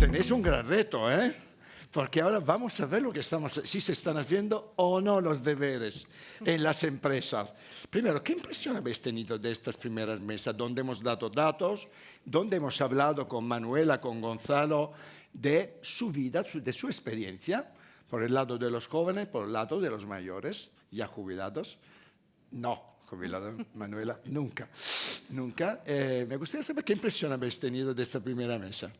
tenéis un gran reto, ¿eh? Porque ahora vamos a ver lo que si se están haciendo o no los deberes en las empresas. Primero, ¿qué impresión habéis tenido de estas primeras mesas, donde hemos dado datos, donde hemos hablado con Manuela, con Gonzalo, de su vida, de su experiencia, por el lado de los jóvenes, por el lado de los mayores, ya jubilados? No, jubilado, Manuela, nunca, nunca. Me gustaría saber qué impresión habéis tenido de esta primera mesa.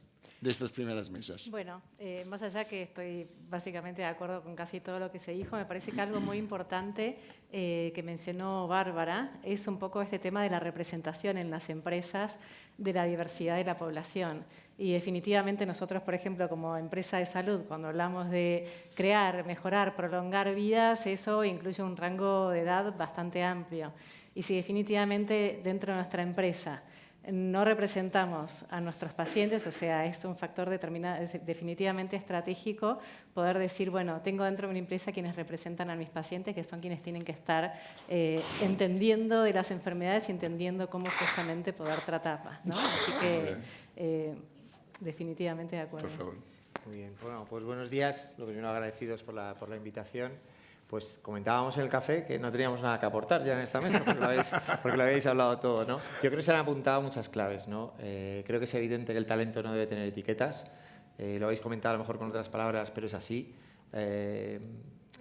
De estas primeras mesas. Bueno, más allá que estoy básicamente de acuerdo con casi todo lo que se dijo, me parece que algo muy importante que mencionó Bárbara es un poco este tema de la representación en las empresas de la diversidad de la población. Y definitivamente nosotros, por ejemplo, como empresa de salud, cuando hablamos de crear, mejorar, prolongar vidas, eso incluye un rango de edad bastante amplio. Y si definitivamente dentro de nuestra empresa no representamos a nuestros pacientes, o sea, es un factor definitivamente estratégico poder decir, bueno, tengo dentro de mi empresa quienes representan a mis pacientes, que son quienes tienen que estar entendiendo de las enfermedades y entendiendo cómo justamente poder tratarlas, ¿no? Así que definitivamente de acuerdo. Por favor. Muy bien, bueno, pues buenos días, lo primero agradecidos por la invitación. Pues comentábamos en el café que no teníamos nada que aportar ya en esta mesa, porque lo habéis hablado todo, ¿no? Yo creo que se han apuntado muchas claves, ¿no? Creo que es evidente que el talento no debe tener etiquetas. Lo habéis comentado a lo mejor con otras palabras, pero es así.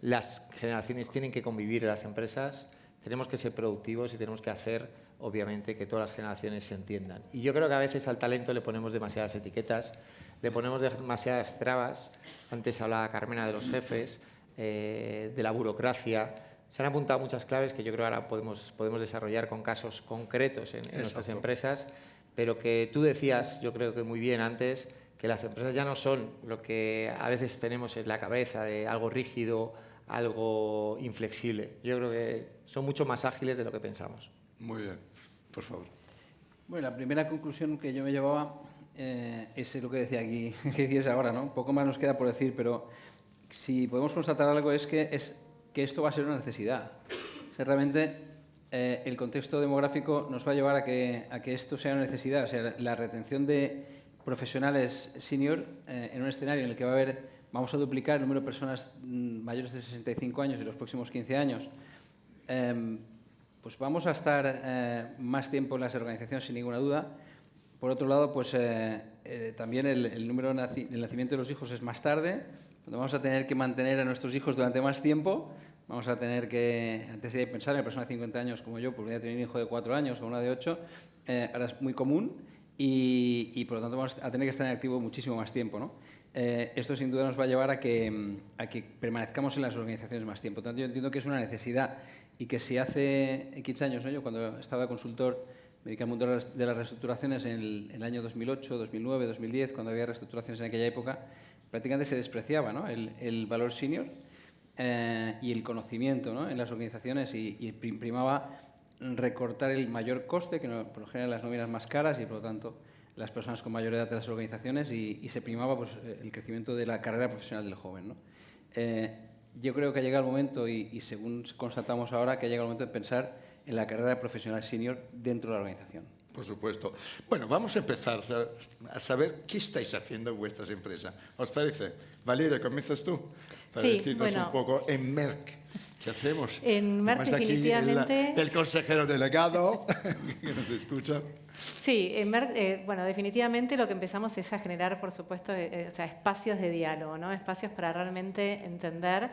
Las generaciones tienen que convivir en las empresas, tenemos que ser productivos y tenemos que hacer, obviamente, que todas las generaciones se entiendan. Y yo creo que a veces al talento le ponemos demasiadas etiquetas, le ponemos demasiadas trabas. Antes hablaba Carmena de los jefes, de la burocracia. Se han apuntado muchas claves que yo creo que ahora podemos desarrollar con casos concretos en nuestras empresas, pero que tú decías, yo creo que muy bien antes, que las empresas ya no son lo que a veces tenemos en la cabeza de algo rígido, algo inflexible. Yo creo que son mucho más ágiles de lo que pensamos. Muy bien, por favor. Bueno, la primera conclusión que yo me llevaba es lo que decía aquí, que dices ahora, ¿no? Un poco más nos queda por decir, pero si podemos constatar algo es que esto va a ser una necesidad. O sea, realmente el contexto demográfico nos va a llevar a que esto sea una necesidad. O sea, la retención de profesionales senior en un escenario en el que vamos a duplicar el número de personas mayores de 65 años en los próximos 15 años, pues vamos a estar más tiempo en las organizaciones sin ninguna duda. Por otro lado, pues también el número de nacimiento de los hijos es más tarde. Vamos a tener que mantener a nuestros hijos durante más tiempo, vamos a tener que, antes de pensar en personas de 50 años como yo, pues voy a tener un hijo de 4 años o una de 8, ahora es muy común y por lo tanto vamos a tener que estar en activo muchísimo más tiempo, ¿no? Esto sin duda nos va a llevar a que permanezcamos en las organizaciones más tiempo. Por tanto, yo entiendo que es una necesidad y que si hace X años, ¿no? Yo cuando estaba consultor me dediqué al mundo de las reestructuraciones en el año 2008, 2009, 2010, cuando había reestructuraciones en aquella época, prácticamente se despreciaba, ¿no? el valor senior y el conocimiento, ¿no? En las organizaciones y primaba recortar el mayor coste, que por lo general las nóminas más caras y por lo tanto las personas con mayor edad de las organizaciones y se primaba pues, el crecimiento de la carrera profesional del joven, ¿no? Yo creo que ha llegado el momento y según constatamos ahora que ha llegado el momento de pensar en la carrera profesional senior dentro de la organización. Por supuesto. Bueno, vamos a empezar a saber qué estáis haciendo en vuestras empresas. ¿Os parece? Valeria, comienzas tú para decirnos un poco en Merck. ¿Qué hacemos? En Merck definitivamente... Aquí el consejero delegado que nos escucha. Sí, en Merck, bueno, definitivamente lo que empezamos es a generar, por supuesto, o sea, espacios de diálogo, ¿no? Espacios para realmente entender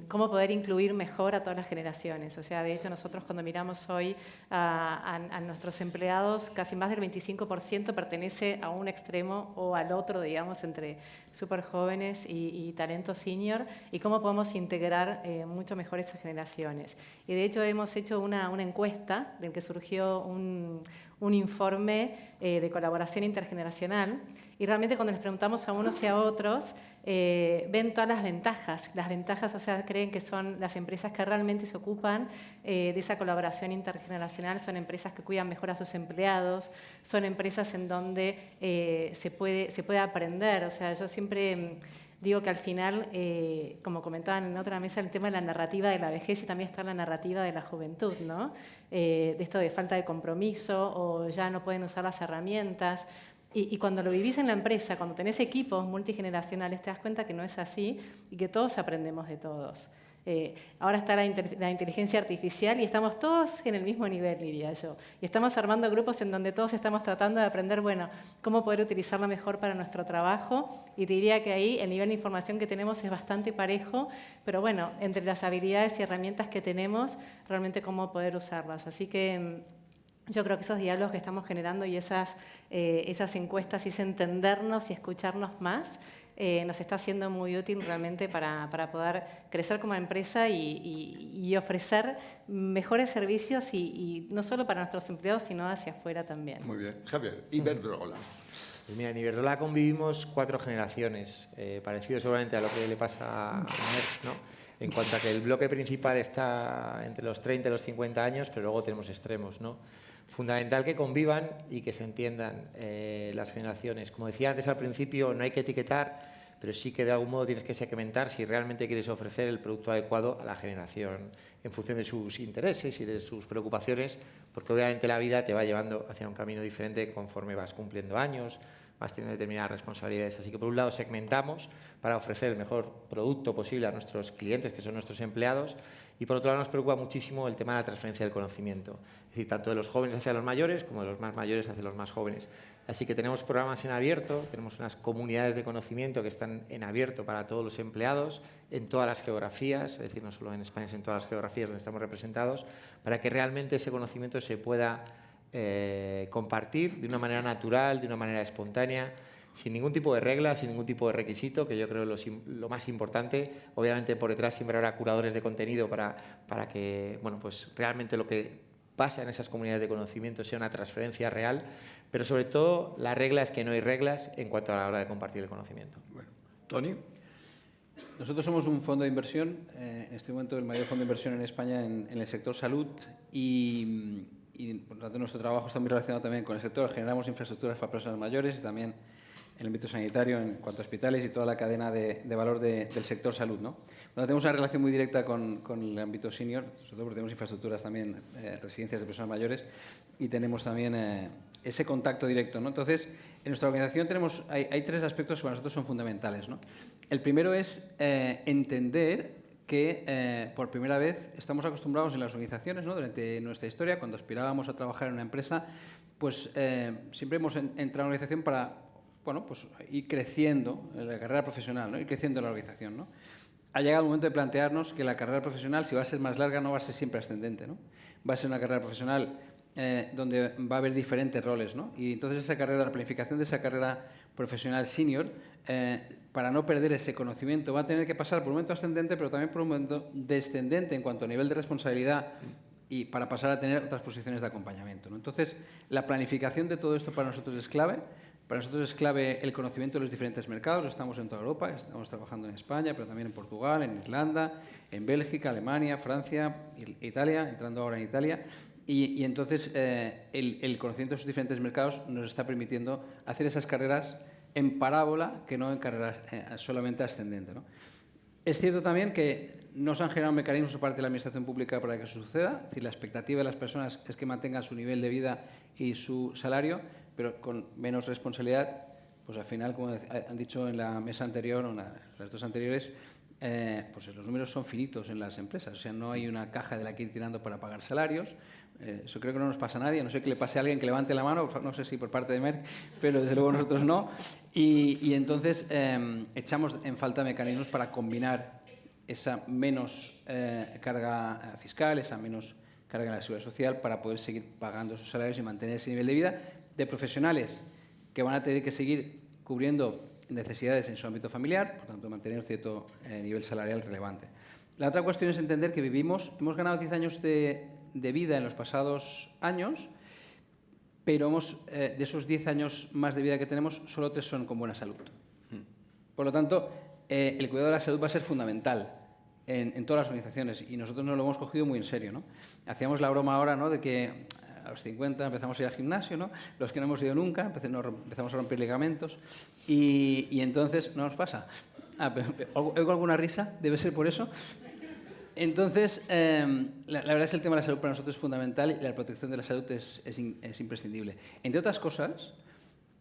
cómo poder incluir mejor a todas las generaciones. O sea, de hecho, nosotros cuando miramos hoy a nuestros empleados, casi más del 25% pertenece a un extremo o al otro, digamos, entre súper jóvenes y talento senior, y cómo podemos integrar mucho mejor esas generaciones. Y de hecho hemos hecho una encuesta del que surgió un informe de colaboración intergeneracional, y realmente cuando les preguntamos a unos y a otros, ven todas las ventajas, o sea, creen que son las empresas que realmente se ocupan de esa colaboración intergeneracional, son empresas que cuidan mejor a sus empleados, son empresas en donde se puede aprender. O sea, yo siempre digo que al final, como comentaban en otra mesa, el tema de la narrativa de la vejez y también está la narrativa de la juventud, ¿no? De esto de falta de compromiso o ya no pueden usar las herramientas. Y cuando lo vivís en la empresa, cuando tenés equipos multigeneracionales, te das cuenta que no es así y que todos aprendemos de todos. Ahora está la inteligencia artificial y estamos todos en el mismo nivel, diría yo. Y estamos armando grupos en donde todos estamos tratando de aprender, bueno, cómo poder utilizarlo mejor para nuestro trabajo. Y te diría que ahí el nivel de información que tenemos es bastante parejo, pero bueno, entre las habilidades y herramientas que tenemos, realmente cómo poder usarlas. Así que yo creo que esos diálogos que estamos generando y esas encuestas y ese entendernos y escucharnos más, nos está siendo muy útil realmente para poder crecer como empresa y ofrecer mejores servicios y no solo para nuestros empleados, sino hacia afuera también. Muy bien. Javier, Iberdrola. Pues mira, en Iberdrola convivimos 4 generaciones, parecido seguramente a lo que le pasa a Merck, ¿no? En cuanto a que el bloque principal está entre los 30 y los 50 años, pero luego tenemos extremos, ¿no? Fundamental que convivan y que se entiendan las generaciones. Como decía antes al principio, no hay que etiquetar, pero sí que de algún modo tienes que segmentar si realmente quieres ofrecer el producto adecuado a la generación en función de sus intereses y de sus preocupaciones, porque obviamente la vida te va llevando hacia un camino diferente conforme vas cumpliendo años, vas teniendo determinadas responsabilidades. Así que por un lado segmentamos para ofrecer el mejor producto posible a nuestros clientes, que son nuestros empleados, y por otro lado nos preocupa muchísimo el tema de la transferencia del conocimiento, es decir, tanto de los jóvenes hacia los mayores como de los más mayores hacia los más jóvenes. Así que tenemos programas en abierto, tenemos unas comunidades de conocimiento que están en abierto para todos los empleados, en todas las geografías, es decir, no solo en España, sino en todas las geografías donde estamos representados, para que realmente ese conocimiento se pueda compartir de una manera natural, de una manera espontánea, sin ningún tipo de regla, sin ningún tipo de requisito, que yo creo lo más importante. Obviamente por detrás siempre habrá curadores de contenido para que pues realmente lo que pasa en esas comunidades de conocimiento sea una transferencia real, pero sobre todo la regla es que no hay reglas en cuanto a la hora de compartir el conocimiento. Bueno, Toni. Nosotros somos un fondo de inversión, en este momento el mayor fondo de inversión en España en el sector salud y por lo tanto nuestro trabajo está muy relacionado también con el sector. Generamos infraestructuras para personas mayores y también en el ámbito sanitario en cuanto a hospitales y toda la cadena de valor del sector salud, ¿no? Bueno, tenemos una relación muy directa con el ámbito senior, sobre todo porque tenemos infraestructuras también, residencias de personas mayores y tenemos también ese contacto directo, ¿no? Entonces, en nuestra organización hay 3 aspectos que para nosotros son fundamentales, ¿no? El primero es entender que por primera vez estamos acostumbrados en las organizaciones, ¿no? Durante nuestra historia, cuando aspirábamos a trabajar en una empresa, pues siempre hemos entrado en una organización para pues, ir creciendo en la carrera profesional, ¿no? Ir creciendo en la organización, ¿no? Ha llegado el momento de plantearnos que la carrera profesional, si va a ser más larga, no va a ser siempre ascendente, ¿no? Va a ser una carrera profesional donde va a haber diferentes roles, ¿no? Y entonces la planificación de esa carrera profesional senior, para no perder ese conocimiento, va a tener que pasar por un momento ascendente, pero también por un momento descendente en cuanto a nivel de responsabilidad y para pasar a tener otras posiciones de acompañamiento, ¿no? Entonces, la planificación de todo esto para nosotros es clave. Para nosotros es clave el conocimiento de los diferentes mercados. Estamos en toda Europa, estamos trabajando en España, pero también en Portugal, en Irlanda, en Bélgica, Alemania, Francia, Italia, entrando ahora en Italia. Y entonces el conocimiento de esos diferentes mercados nos está permitiendo hacer esas carreras en parábola que no en carreras solamente ascendente, ¿no? Es cierto también que no se han generado mecanismos por parte de la administración pública para que eso suceda. Es decir, la expectativa de las personas es que mantengan su nivel de vida y su salario, pero con menos responsabilidad. Pues al final, como han dicho en la mesa anterior o en las 2 anteriores, pues los números son finitos en las empresas. O sea, no hay una caja de la que ir tirando para pagar salarios. Eso creo que no nos pasa a nadie. No sé que le pase a alguien que levante la mano, no sé si por parte de Merck, pero desde luego nosotros no. Y entonces echamos en falta mecanismos para combinar esa menos carga fiscal, esa menos carga en la seguridad social, para poder seguir pagando esos salarios y mantener ese nivel de vida de profesionales que van a tener que seguir cubriendo necesidades en su ámbito familiar, por tanto mantener un cierto nivel salarial relevante. La otra cuestión es entender que hemos ganado 10 años de vida en los pasados años, pero de esos 10 años más de vida que tenemos, solo 3 son con buena salud. Por lo tanto, el cuidado de la salud va a ser fundamental en todas las organizaciones y nosotros nos lo hemos cogido muy en serio, ¿no? Hacíamos la broma ahora, ¿no?, de que a los 50 empezamos a ir al gimnasio, ¿no? Los que no hemos ido nunca empezamos a romper ligamentos y entonces no nos pasa. ¿Oigo alguna risa? Debe ser por eso. Entonces, la verdad es que el tema de la salud para nosotros es fundamental y la protección de la salud es imprescindible. Entre otras cosas,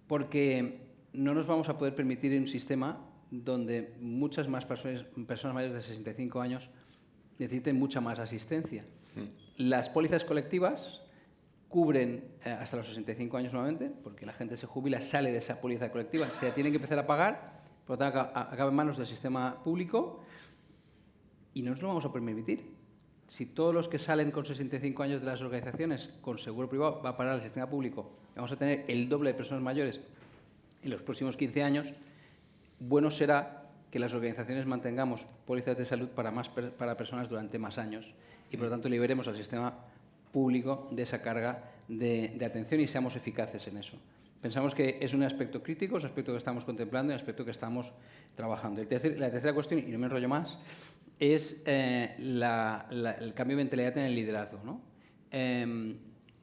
porque no nos vamos a poder permitir un sistema donde muchas más personas mayores de 65 años necesiten mucha más asistencia. Las pólizas colectivas cubren hasta los 65 años nuevamente, porque la gente se jubila, sale de esa póliza colectiva, se la tienen que empezar a pagar, por lo tanto acaba en manos del sistema público y no nos lo vamos a permitir. Si todos los que salen con 65 años de las organizaciones con seguro privado va a parar al sistema público, vamos a tener el doble de personas mayores en los próximos 15 años, bueno será que las organizaciones mantengamos pólizas de salud para personas durante más años y, por lo tanto, liberemos al sistema público de esa carga de atención y seamos eficaces en eso. Pensamos que es un aspecto crítico, es un aspecto que estamos contemplando y un aspecto que estamos trabajando. La tercera cuestión, y no me enrollo más, es el cambio de mentalidad en el liderazgo, ¿no?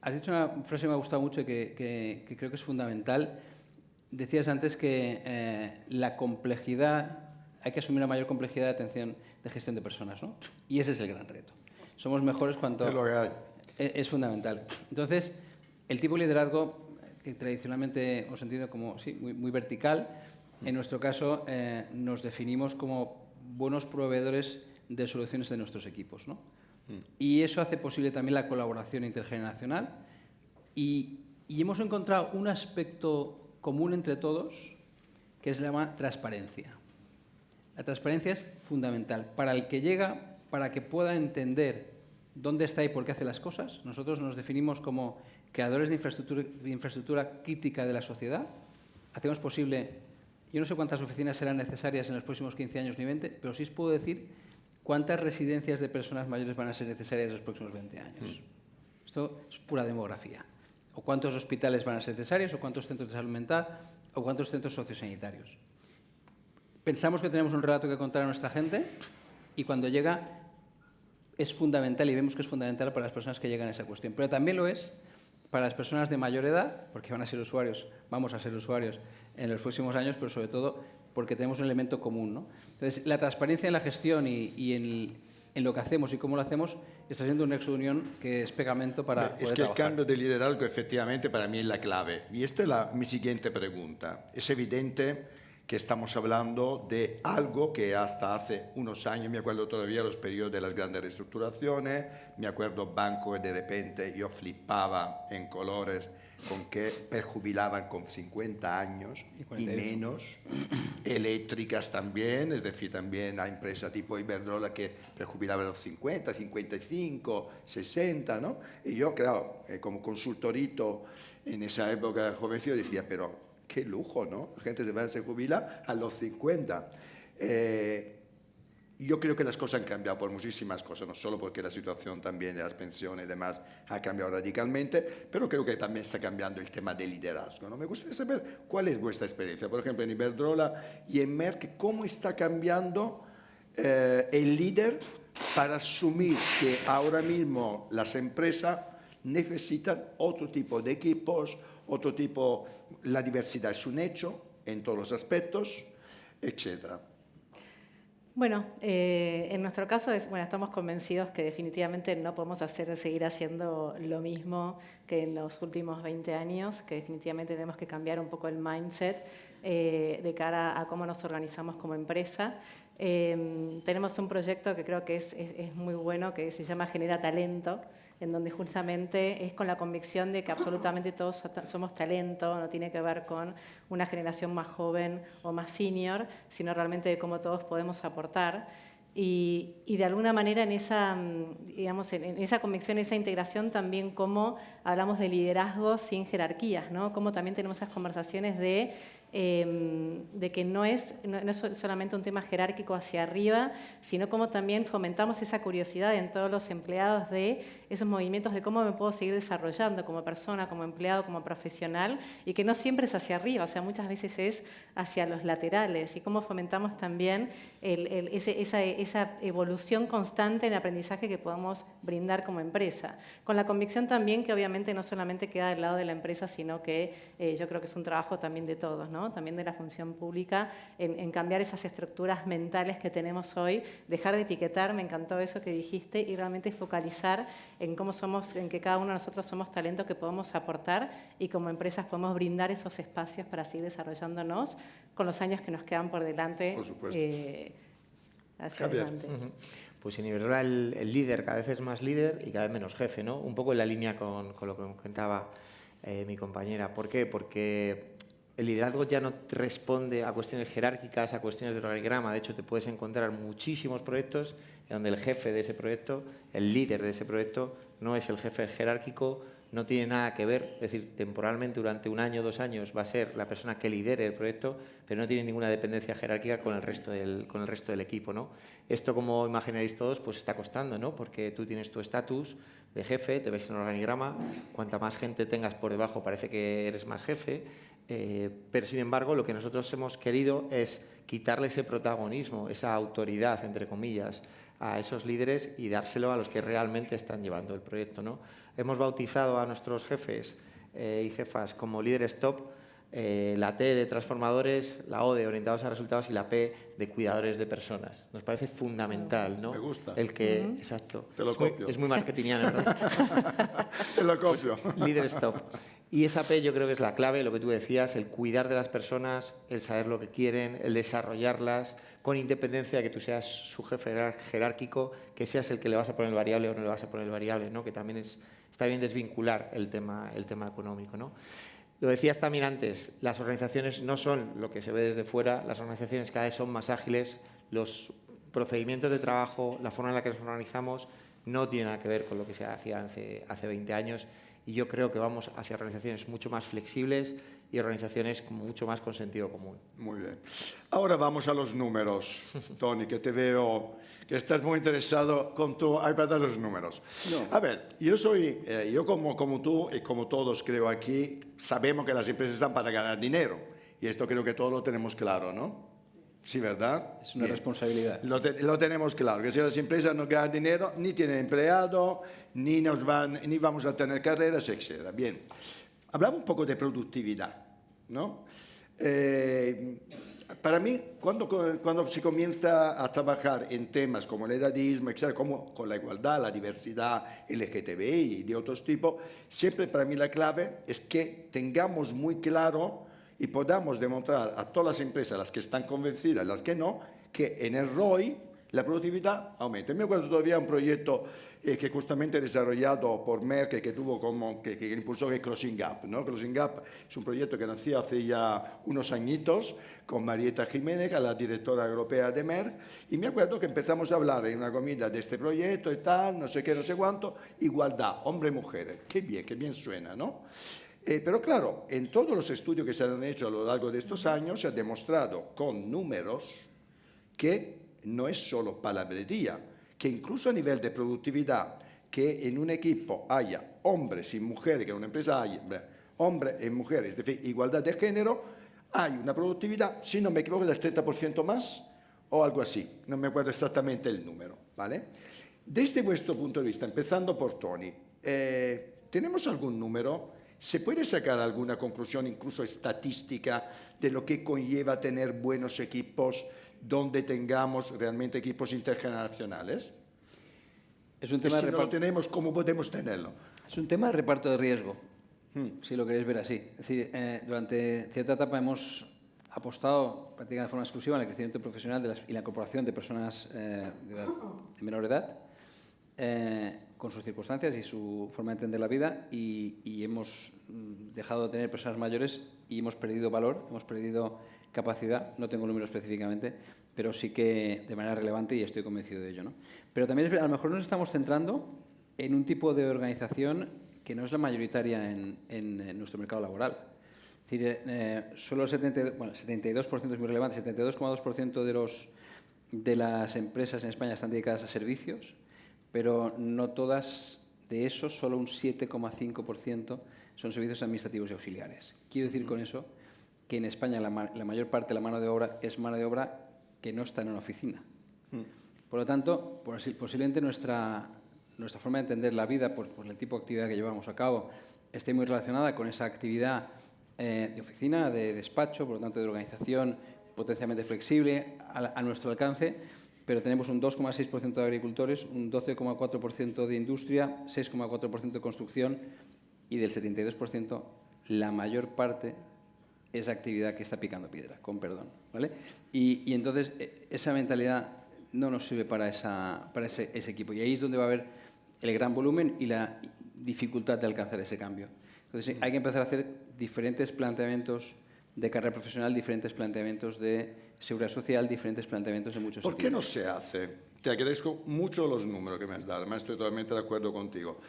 Has dicho una frase que me ha gustado mucho y que creo que es fundamental. Decías antes que la complejidad, hay que asumir una mayor complejidad de atención de gestión de personas, ¿no? Y ese es el gran reto. Somos mejores cuanto... Es lo que hay. Es fundamental. Entonces, el tipo de liderazgo que tradicionalmente hemos entendido como muy vertical, en nuestro caso nos definimos como buenos proveedores de soluciones de nuestros equipos, ¿no? Y eso hace posible también la colaboración intergeneracional y hemos encontrado un aspecto común entre todos que se llama transparencia. La transparencia es fundamental para el que llega, para que pueda entender dónde está y por qué hace las cosas. Nosotros nos definimos como creadores de infraestructura crítica de la sociedad. Hacemos posible, yo no sé cuántas oficinas serán necesarias en los próximos 15 años ni 20, pero sí os puedo decir cuántas residencias de personas mayores van a ser necesarias en los próximos 20 años. Esto es pura demografía. O cuántos hospitales van a ser necesarios, o cuántos centros de salud mental, o cuántos centros sociosanitarios. Pensamos que tenemos un relato que contar a nuestra gente y cuando llega es fundamental y vemos que es fundamental para las personas que llegan a esa cuestión. Pero también lo es para las personas de mayor edad, porque van a ser usuarios, vamos a ser usuarios en los próximos años, pero sobre todo porque tenemos un elemento común, ¿no? Entonces, la transparencia en la gestión y en lo que hacemos y cómo lo hacemos está siendo un nexo de unión que es pegamento para poder Es que trabajar. el cambio de liderazgo efectivamente para mí es la clave. Y esta es mi siguiente pregunta. Es evidente que estamos hablando de algo que hasta hace unos años, me acuerdo todavía los periodos de las grandes reestructuraciones, me acuerdo banco y de repente yo flipaba en colores con que perjubilaban con 50 años y menos, eléctricas también, es decir, también hay empresas tipo Iberdrola que perjubilaban a los 50, 55, 60, ¿no? Y yo, claro, como consultorito en esa época jovencito decía, pero qué lujo, ¿no? La gente se jubila a los 50. Yo creo que las cosas han cambiado por muchísimas cosas, no solo porque la situación también de las pensiones y demás ha cambiado radicalmente, pero creo que también está cambiando el tema del liderazgo, ¿no? Me gustaría saber cuál es vuestra experiencia, por ejemplo, en Iberdrola y en Merck, cómo está cambiando el líder para asumir que ahora mismo las empresas necesitan otro tipo de equipos, otro tipo, la diversidad es un hecho en todos los aspectos, etcétera. Bueno, en nuestro caso, bueno, estamos convencidos que definitivamente no podemos seguir haciendo lo mismo que en los últimos 20 años, que definitivamente tenemos que cambiar un poco el mindset de cara a cómo nos organizamos como empresa. Tenemos un proyecto que creo que es muy bueno, que se llama Genera Talento, en donde justamente es con la convicción de que absolutamente todos somos talento, no tiene que ver con una generación más joven o más senior, sino realmente de cómo todos podemos aportar. Y de alguna manera en esa, digamos, en esa convicción, esa integración también cómo hablamos de liderazgo sin jerarquías, ¿no? Cómo también tenemos esas conversaciones de que no es solamente un tema jerárquico hacia arriba, sino cómo también fomentamos esa curiosidad en todos los empleados de esos movimientos de cómo me puedo seguir desarrollando como persona, como empleado, como profesional, y que no siempre es hacia arriba, o sea, muchas veces es hacia los laterales, y cómo fomentamos también esa evolución constante en el aprendizaje que podamos brindar como empresa, con la convicción también que obviamente no solamente queda del lado de la empresa, sino que yo creo que es un trabajo también de todos, ¿no? ¿no? También de la función pública, en cambiar esas estructuras mentales que tenemos hoy, dejar de etiquetar, me encantó eso que dijiste, y realmente focalizar en cómo somos, en que cada uno de nosotros somos talento que podemos aportar y como empresas podemos brindar esos espacios para seguir desarrollándonos con los años que nos quedan por delante. Por supuesto. Hacia Javier. adelante. Pues en Iberdrola el líder cada vez es más líder y cada vez menos jefe, ¿no? Un poco en la línea con lo que me comentaba mi compañera. ¿Por qué? Porque el liderazgo ya no responde a cuestiones jerárquicas, a cuestiones de organigrama. De hecho, te puedes encontrar muchísimos proyectos en donde el jefe de ese proyecto, el líder de ese proyecto, no es el jefe jerárquico, no tiene nada que ver, es decir, temporalmente durante 1 año, 2 años va a ser la persona que lidere el proyecto, pero no tiene ninguna dependencia jerárquica con el resto del equipo, ¿no? Esto, como imaginaréis todos, pues está costando, ¿no? Porque tú tienes tu estatus de jefe, te ves en el organigrama, cuanta más gente tengas por debajo parece que eres más jefe, pero sin embargo lo que nosotros hemos querido es quitarle ese protagonismo, esa autoridad, entre comillas, a esos líderes y dárselo a los que realmente están llevando el proyecto, ¿no? Hemos bautizado a nuestros jefes y jefas como líderes top, la T de transformadores, la O de orientados a resultados y la P de cuidadores de personas. Nos parece fundamental, ¿no? Me gusta. El que, exacto. Te lo copio. Es muy marketingiano, ¿verdad? Te lo copio. Líderes top. Y esa P yo creo que es la clave, lo que tú decías, el cuidar de las personas, el saber lo que quieren, el desarrollarlas, con independencia de que tú seas su jefe jerárquico, que seas el que le vas a poner el variable o no le vas a poner el variable, ¿no? Que también está bien desvincular el tema económico, ¿no? Lo decías también antes, las organizaciones no son lo que se ve desde fuera, las organizaciones cada vez son más ágiles, los procedimientos de trabajo, la forma en la que nos organizamos no tiene nada que ver con lo que se hacía hace 20 años. Y yo creo que vamos hacia organizaciones mucho más flexibles y organizaciones mucho más con sentido común. Muy bien. Ahora vamos a los números. Tony, que te veo que estás muy interesado con tu iPad de los números. No. A ver, yo como tú y como todos creo aquí, sabemos que las empresas están para ganar dinero. Y esto creo que todos lo tenemos claro, ¿no? Sí, ¿verdad? Es una Bien. responsabilidad. Lo tenemos claro, que si las empresas no ganan dinero, ni tienen empleado, ni vamos a tener carreras, etc. Bien, hablamos un poco de productividad, ¿no? Para mí, cuando se comienza a trabajar en temas como el edadismo, etc., como con la igualdad, la diversidad LGTBI y de otros tipos, siempre para mí la clave es que tengamos muy claro y podamos demostrar a todas las empresas, las que están convencidas y las que no, que en el ROI la productividad aumenta. Me acuerdo todavía un proyecto que justamente desarrollado por Merck, que impulsó el Closing Gap, ¿no? Closing Gap es un proyecto que nació hace ya unos añitos con Marieta Jiménez, la directora europea de Merck, y me acuerdo que empezamos a hablar en una comida de este proyecto y tal, no sé qué, no sé cuánto, igualdad, hombre y mujer. Qué bien suena, ¿no? Pero claro, en todos los estudios que se han hecho a lo largo de estos años se ha demostrado con números que no es solo palabrería, que incluso a nivel de productividad, que en un equipo haya hombres y mujeres, que en una empresa haya hombres y mujeres, es decir, igualdad de género, hay una productividad, si no me equivoco, del 30% más o algo así. No me acuerdo exactamente el número, ¿vale? Desde vuestro punto de vista, empezando por Tony, ¿tenemos algún número? ¿Se puede sacar alguna conclusión, incluso estadística, de lo que conlleva tener buenos equipos donde tengamos realmente equipos intergeneracionales? Es un tema si no lo tenemos, ¿cómo podemos tenerlo? Es un tema de reparto de riesgo, si lo queréis ver así. Es decir, durante cierta etapa hemos apostado prácticamente de forma exclusiva en el crecimiento profesional y la incorporación de personas de menor edad, con sus circunstancias y su forma de entender la vida, y hemos dejado de tener personas mayores y hemos perdido valor, hemos perdido capacidad, no tengo el número específicamente, pero sí que de manera relevante, y estoy convencido de ello, ¿no? Pero también a lo mejor nos estamos centrando en un tipo de organización que no es la mayoritaria en nuestro mercado laboral. Es decir, solo el 72% es muy relevante, 72,2% de las empresas en España están dedicadas a servicios, pero no todas de esos, solo un 7,5% son servicios administrativos y auxiliares. Quiero decir con eso que en España la mayor parte de la mano de obra es mano de obra que no está en una oficina. Por lo tanto, posiblemente nuestra forma de entender la vida, por el tipo de actividad que llevamos a cabo, esté muy relacionada con esa actividad de oficina, de despacho, por lo tanto de organización potencialmente flexible a nuestro alcance, pero tenemos un 2,6% de agricultores, un 12,4% de industria, 6,4% de construcción y del 72% la mayor parte es actividad que está picando piedra, con perdón, ¿vale? Y entonces esa mentalidad no nos sirve para ese equipo y ahí es donde va a haber el gran volumen y la dificultad de alcanzar ese cambio. Entonces hay que empezar a hacer diferentes planteamientos de carrera profesional, diferentes planteamientos de seguridad social, diferentes planteamientos de muchos ¿Por qué no se hace? Te agradezco mucho los números que me has dado, además estoy totalmente de acuerdo contigo.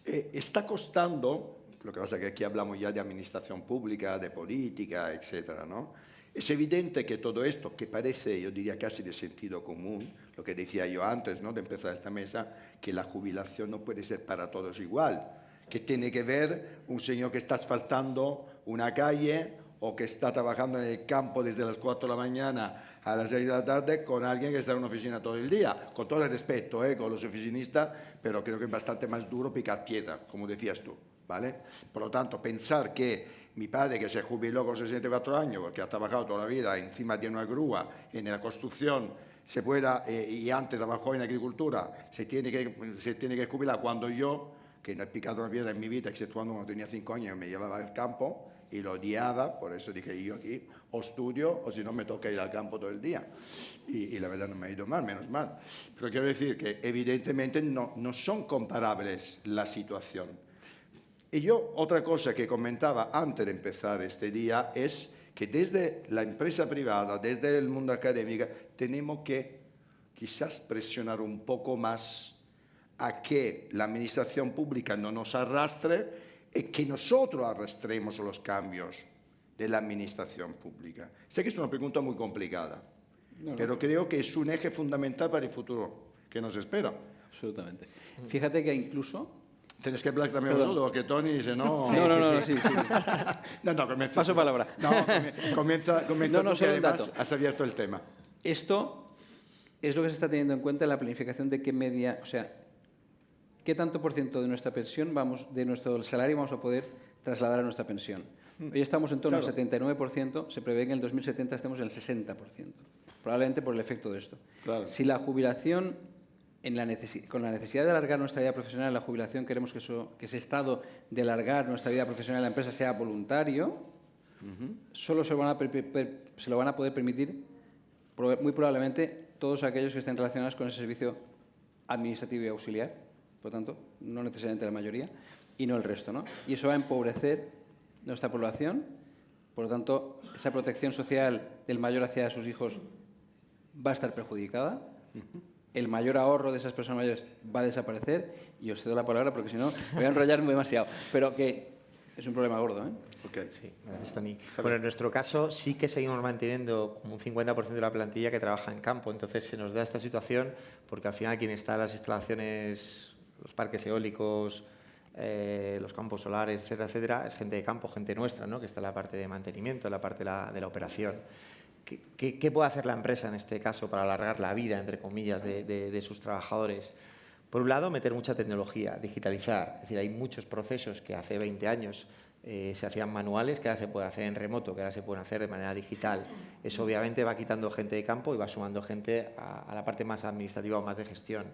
Está costando, lo que pasa es que aquí hablamos ya de administración pública, de política, etcétera, ¿no? Es evidente que todo esto, que parece, yo diría casi de sentido común, lo que decía yo antes, ¿no?, de empezar esta mesa, que la jubilación no puede ser para todos igual, que tiene que ver un señor que está asfaltando una calle o que está trabajando en el campo desde las 4 de la mañana a las 6 de la tarde con alguien que está en una oficina todo el día. Con todo el respeto con los oficinistas, pero creo que es bastante más duro picar piedra, como decías tú, ¿vale? Por lo tanto, pensar que mi padre, que se jubiló con 64 años porque ha trabajado toda la vida encima de una grúa en la construcción, se pueda, y antes trabajó en agricultura, se tiene que jubilar cuando yo, que no he picado una piedra en mi vida, exceptuando cuando tenía 5 años, me llevaba al campo y lo odiaba, por eso dije yo aquí, o estudio o si no me toca ir al campo todo el día. Y la verdad no me ha ido mal, menos mal. Pero quiero decir que evidentemente no son comparables la situación. Y yo otra cosa que comentaba antes de empezar este día es que desde la empresa privada, desde el mundo académico, tenemos que quizás presionar un poco más a que la administración pública no nos arrastre y que nosotros arrastremos los cambios de la administración pública. Sé que es una pregunta muy complicada, pero creo que es un eje fundamental para el futuro que nos espera. Absolutamente. Fíjate que incluso... Tienes que hablar también todo, que Tony dice no... Sí. No, comienza. Paso palabra. No, comienza No, tú, que solo un además dato. has abierto el tema. Esto es lo que se está teniendo en cuenta en la planificación de qué media, o sea, qué tanto por ciento de nuestra pensión de nuestro salario vamos a poder trasladar a nuestra pensión. Hoy estamos en torno al 79%, se prevé que en el 2070 estemos en el 60%, probablemente por el efecto de esto. Claro. Si la jubilación, con la necesidad de alargar nuestra vida profesional en la jubilación, queremos que ese estado de alargar nuestra vida profesional en la empresa sea voluntario, solo se lo van a poder permitir muy probablemente todos aquellos que estén relacionados con ese servicio administrativo y auxiliar, por lo tanto, no necesariamente la mayoría, y no el resto, ¿no? Y eso va a empobrecer nuestra población, por lo tanto, esa protección social del mayor hacia sus hijos va a estar perjudicada, el mayor ahorro de esas personas mayores va a desaparecer, y os cedo la palabra porque si no me voy a enrollarme demasiado, pero que es un problema gordo, ¿eh? Okay. Sí, gracias, Tony. Bueno, en nuestro caso sí que seguimos manteniendo como un 50% de la plantilla que trabaja en campo, entonces se nos da esta situación porque al final quien está en las instalaciones, los parques eólicos, los campos solares, etcétera, etcétera, es gente de campo, gente nuestra, ¿no?, que está en la parte de mantenimiento, en la parte de la operación. ¿Qué puede hacer la empresa en este caso para alargar la vida, entre comillas, de sus trabajadores? Por un lado, meter mucha tecnología, digitalizar. Es decir, hay muchos procesos que hace 20 años se hacían manuales, que ahora se pueden hacer en remoto, que ahora se pueden hacer de manera digital. Eso obviamente va quitando gente de campo y va sumando gente a la parte más administrativa o más de gestión.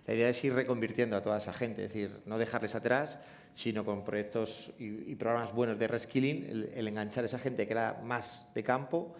La idea es ir reconvirtiendo a toda esa gente, es decir, no dejarles atrás, sino con proyectos y programas buenos de reskilling, el enganchar a esa gente que era más de campo,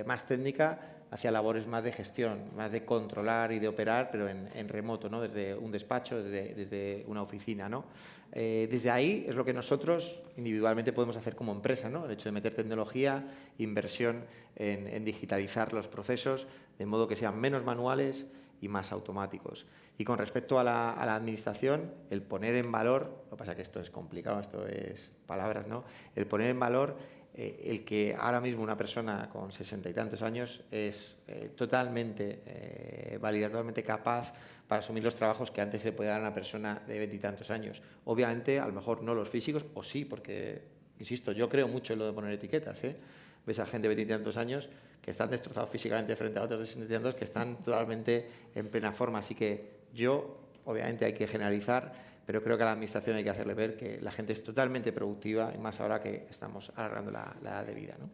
más técnica, hacia labores más de gestión, más de controlar y de operar, pero en remoto, ¿no?, desde un despacho, desde una oficina, ¿no? Desde ahí es lo que nosotros individualmente podemos hacer como empresa, ¿no? El hecho de meter tecnología, inversión en digitalizar los procesos, de modo que sean menos manuales y más automáticos. Y con respecto a la administración, el poner en valor, lo que pasa es que esto es complicado, esto es palabras, ¿no? El poner en valor el que ahora mismo una persona con 60 y tantos años es totalmente válida, totalmente capaz para asumir los trabajos que antes se podía dar a una persona de 20 y tantos años. Obviamente, a lo mejor no los físicos, o sí, porque, insisto, yo creo mucho en lo de poner etiquetas, ¿eh? Ves a gente de 20 y tantos años que están destrozados físicamente frente a otros de 60 y tantos que están totalmente en plena forma. Así que obviamente hay que generalizar, pero creo que a la administración hay que hacerle ver que la gente es totalmente productiva, y más ahora que estamos alargando la edad de vida, ¿no?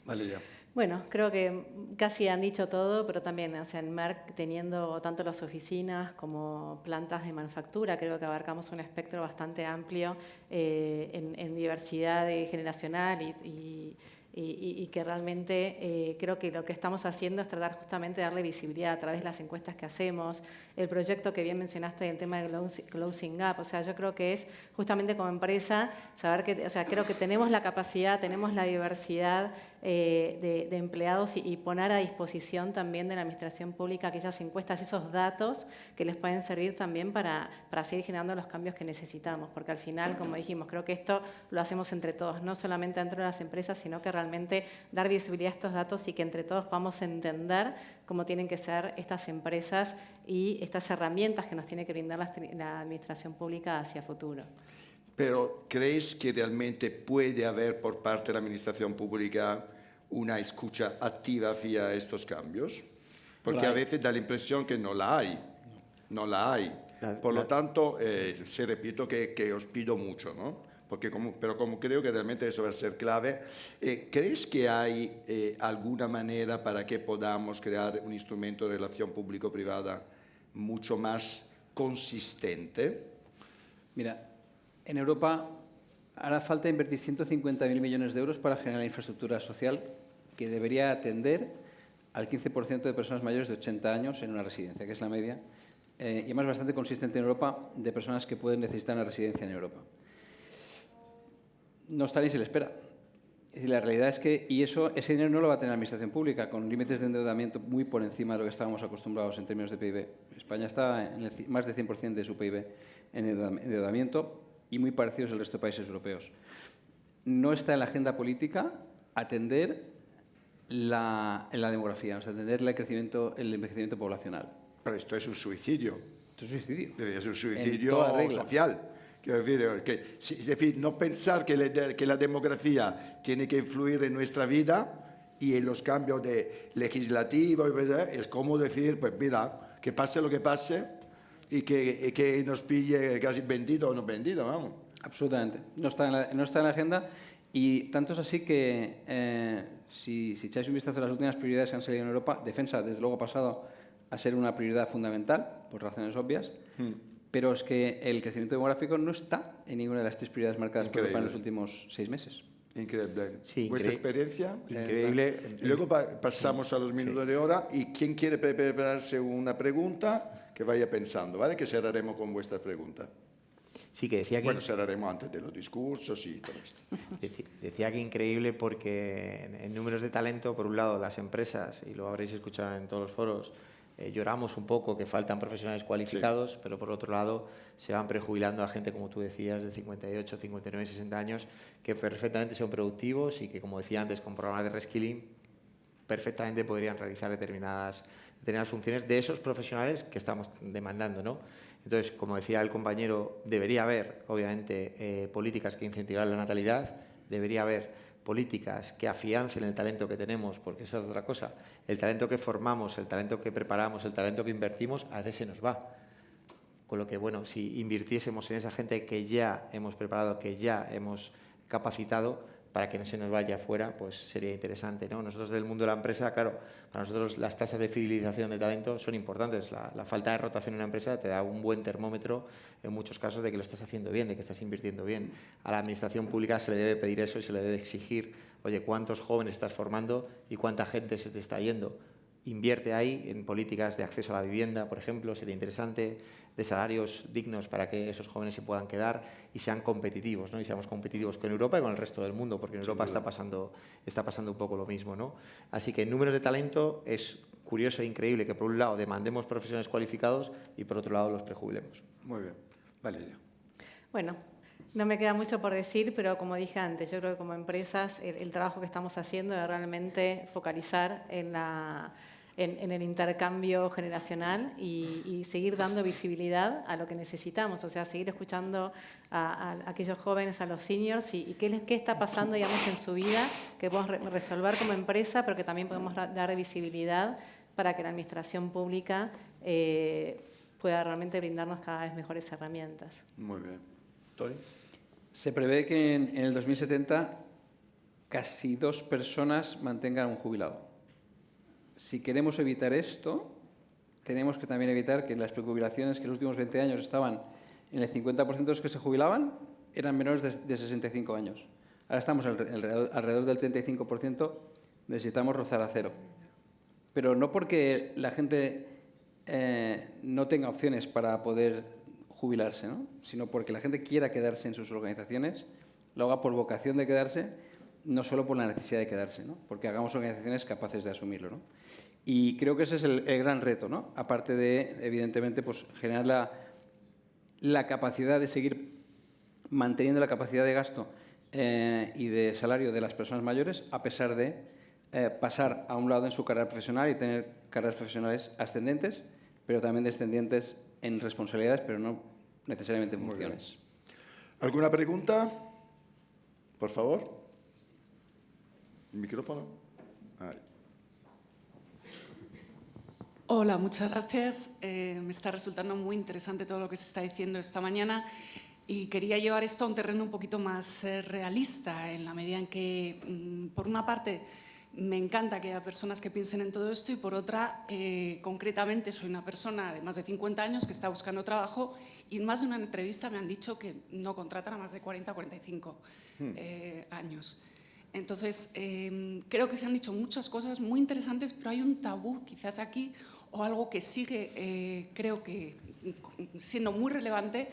Valeria. Bueno, creo que casi han dicho todo, pero también, o sea, en Merck, teniendo tanto las oficinas como plantas de manufactura, creo que abarcamos un espectro bastante amplio en diversidad generacional y que realmente creo que lo que estamos haciendo es tratar justamente de darle visibilidad a través de las encuestas que hacemos, el proyecto que bien mencionaste del tema de Closing Gap, o sea, yo creo que es justamente como empresa saber que, o sea, creo que tenemos la capacidad, tenemos la diversidad de empleados y poner a disposición también de la administración pública aquellas encuestas, esos datos que les pueden servir también para seguir generando los cambios que necesitamos, porque al final, como dijimos, creo que esto lo hacemos entre todos, no solamente dentro de las empresas, sino que realmente dar visibilidad a estos datos y que entre todos podamos entender cómo tienen que ser estas empresas y estas herramientas que nos tiene que brindar la administración pública hacia futuro. Pero ¿crees que realmente puede haber por parte de la administración pública una escucha activa hacia estos cambios? Porque a veces da la impresión que no la hay. No la hay. Por lo tanto, se repito que os pido mucho, ¿no? Pero como creo que realmente eso va a ser clave, ¿crees que hay alguna manera para que podamos crear un instrumento de relación público-privada mucho más consistente? Mira, en Europa hará falta invertir 150.000 millones de euros para generar infraestructura social que debería atender al 15% de personas mayores de 80 años en una residencia, que es la media, y además bastante consistente en Europa de personas que pueden necesitar una residencia en Europa. No está ni se le espera. Es decir, la realidad es que, ese dinero no lo va a tener la administración pública, con límites de endeudamiento muy por encima de lo que estábamos acostumbrados en términos de PIB. España está en más de 100% de su PIB en endeudamiento y muy parecidos al resto de países europeos. No está en la agenda política atender la demografía, o sea, atender el envejecimiento poblacional. Pero esto es un suicidio. Esto es suicidio. Es un suicidio social. Quiero decir, es decir, no pensar que la demografía tiene que influir en nuestra vida y en los cambios legislativos, es como decir, pues mira, que pase lo que pase y que nos pille casi vendido o no vendido, vamos. Absolutamente. No está en la agenda y tanto es así que si echáis un vistazo a las últimas prioridades que han salido en Europa, defensa, desde luego, ha pasado a ser una prioridad fundamental, por razones obvias, pero es que el crecimiento demográfico no está en ninguna de las 3 prioridades marcadas por Europa en los últimos 6 meses. Increíble. Sí, ¿Vuestra experiencia? Increíble. Y luego pasamos a los minutos de hora y quien quiere prepararse una pregunta, que vaya pensando, ¿vale? Que cerraremos con vuestra pregunta. Sí, que decía que... Bueno, cerraremos antes de los discursos y todo esto. Decía que increíble porque en números de talento, por un lado, las empresas, y lo habréis escuchado en todos los foros, lloramos un poco que faltan profesionales cualificados, sí, pero por otro lado se van prejubilando a gente, como tú decías, de 58, 59, 60 años, que perfectamente son productivos y que, como decía antes, con programas de reskilling perfectamente podrían realizar determinadas funciones de esos profesionales que estamos demandando, ¿no? Entonces, como decía el compañero, debería haber, obviamente, políticas que incentivaran la natalidad, debería haber políticas que afiancen el talento que tenemos, porque esa es otra cosa. El talento que formamos, el talento que preparamos, el talento que invertimos, a veces se nos va. Con lo que, bueno, si invirtiésemos en esa gente que ya hemos preparado, que ya hemos capacitado, para que no se nos vaya fuera, pues sería interesante, ¿no? Nosotros del mundo de la empresa, claro, para nosotros las tasas de fidelización de talento son importantes. La falta de rotación en una empresa te da un buen termómetro, en muchos casos, de que lo estás haciendo bien, de que estás invirtiendo bien. A la administración pública se le debe pedir eso y se le debe exigir, oye, ¿cuántos jóvenes estás formando y cuánta gente se te está yendo? Invierte ahí en políticas de acceso a la vivienda, por ejemplo, sería interesante, de salarios dignos para que esos jóvenes se puedan quedar y sean competitivos, ¿no? Y seamos competitivos con Europa y con el resto del mundo, porque en Europa está pasando un poco lo mismo, ¿no? Así que en números de talento es curioso e increíble que por un lado demandemos profesionales cualificados y por otro lado los prejubilemos. Muy bien. Valeria. Bueno, no me queda mucho por decir, pero como dije antes, yo creo que como empresas el trabajo que estamos haciendo es realmente focalizar en el intercambio generacional y seguir dando visibilidad a lo que necesitamos, o sea, seguir escuchando a aquellos jóvenes, a los seniors y qué está pasando, digamos, en su vida, que podemos resolver como empresa, pero que también podemos dar visibilidad para que la administración pública pueda realmente brindarnos cada vez mejores herramientas. Muy bien. Tony. Se prevé que en el 2070 casi 2 personas mantengan un jubilado. Si queremos evitar esto, tenemos que también evitar que las prejubilaciones que en los últimos 20 años estaban en el 50% de los que se jubilaban eran menores de 65 años. Ahora estamos alrededor del 35%, necesitamos rozar a cero. Pero no porque la gente no tenga opciones para poder jubilarse, ¿no? Sino porque la gente quiera quedarse en sus organizaciones, lo haga por vocación de quedarse, no solo por la necesidad de quedarse, ¿no? Porque hagamos organizaciones capaces de asumirlo, ¿no? Y creo que ese es el gran reto, ¿no? Aparte de, evidentemente, pues, generar la capacidad de seguir manteniendo la capacidad de gasto y de salario de las personas mayores, a pesar de pasar a un lado en su carrera profesional y tener carreras profesionales ascendentes, pero también descendientes en responsabilidades, pero no necesariamente en funciones. ¿Alguna pregunta? Por favor. ¿El micrófono? Ahí. Hola, muchas gracias. Me está resultando muy interesante todo lo que se está diciendo esta mañana y quería llevar esto a un terreno un poquito más realista, en la medida en que, por una parte, me encanta que haya personas que piensen en todo esto y, por otra, concretamente, soy una persona de más de 50 años que está buscando trabajo y en más de una entrevista me han dicho que no contratan a más de 40 o 45 años. Entonces, creo que se han dicho muchas cosas muy interesantes, pero hay un tabú quizás aquí o algo que sigue, creo que siendo muy relevante,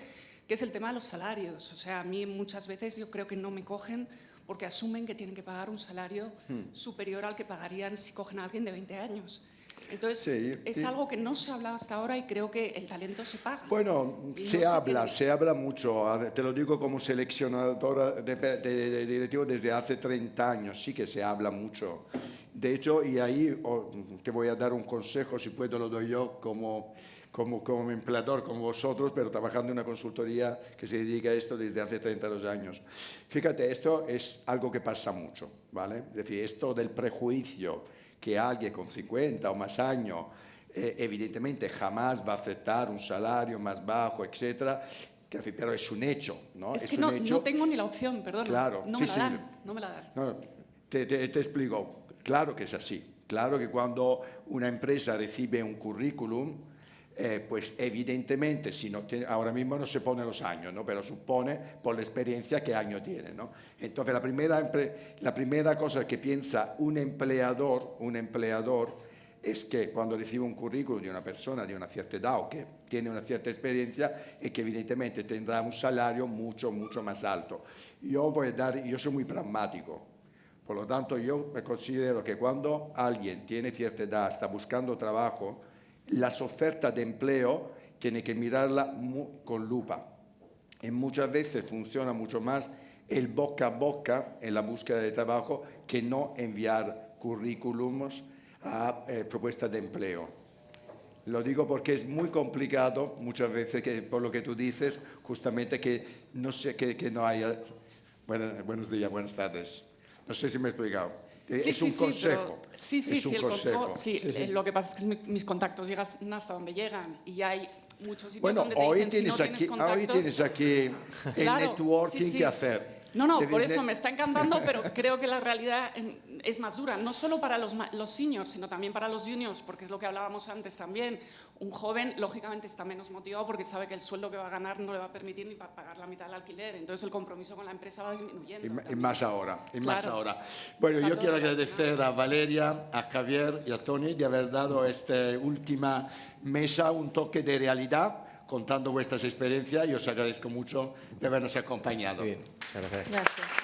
que es el tema de los salarios. O sea, a mí muchas veces yo creo que no me cogen porque asumen que tienen que pagar un salario superior al que pagarían si cogen a alguien de 20 años. Entonces, sí, es algo que no se ha hablado hasta ahora y creo que el talento se paga. Bueno, se habla mucho. Te lo digo como seleccionadora de directivos desde hace 30 años. Sí que se habla mucho. De hecho, y ahí te voy a dar un consejo, si puedo lo doy yo como empleador, como vosotros, pero trabajando en una consultoría que se dedica a esto desde hace 32 años. Fíjate, esto es algo que pasa mucho, ¿vale? Es decir, esto del prejuicio que alguien con 50 o más años evidentemente jamás va a aceptar un salario más bajo, etcétera, pero es un hecho, ¿no? Es que no tengo ni la opción, perdón. Claro, no me la dan, no me la dan. No, te explico. Claro que es así. Claro que cuando una empresa recibe un currículum, pues evidentemente, si no tiene, ahora mismo no se pone los años, ¿no? Pero supone por la experiencia qué año tiene, ¿no? Entonces la primera cosa que piensa un empleador es que cuando recibe un currículum de una persona de una cierta edad o que tiene una cierta experiencia es que evidentemente tendrá un salario mucho más alto. Yo soy muy pragmático. Por lo tanto, yo me considero que cuando alguien tiene cierta edad, está buscando trabajo, las ofertas de empleo tiene que mirarla con lupa. Y muchas veces funciona mucho más el boca a boca en la búsqueda de trabajo que no enviar currículums a propuestas de empleo. Lo digo porque es muy complicado muchas veces, que por lo que tú dices, justamente que no haya... buenos días, buenas tardes. No sé si me he explicado. Es un consejo. Lo que pasa es que mis contactos llegan hasta donde llegan y hay muchos sitios bueno, donde te dicen si no tienes contactos... Hoy tienes aquí el networking que hacer. No, por eso me está encantando, pero creo que la realidad es más dura, no solo para los seniors, sino también para los juniors, porque es lo que hablábamos antes también. Un joven, lógicamente, está menos motivado porque sabe que el sueldo que va a ganar no le va a permitir ni para pagar la mitad del alquiler. Entonces, el compromiso con la empresa va disminuyendo. Y más ahora, Bueno, yo quiero agradecer a Valeria, a Javier y a Tony de haber dado esta última mesa un toque de realidad, contando vuestras experiencias, y os agradezco mucho de habernos acompañado. Muy bien, muchas gracias. Gracias.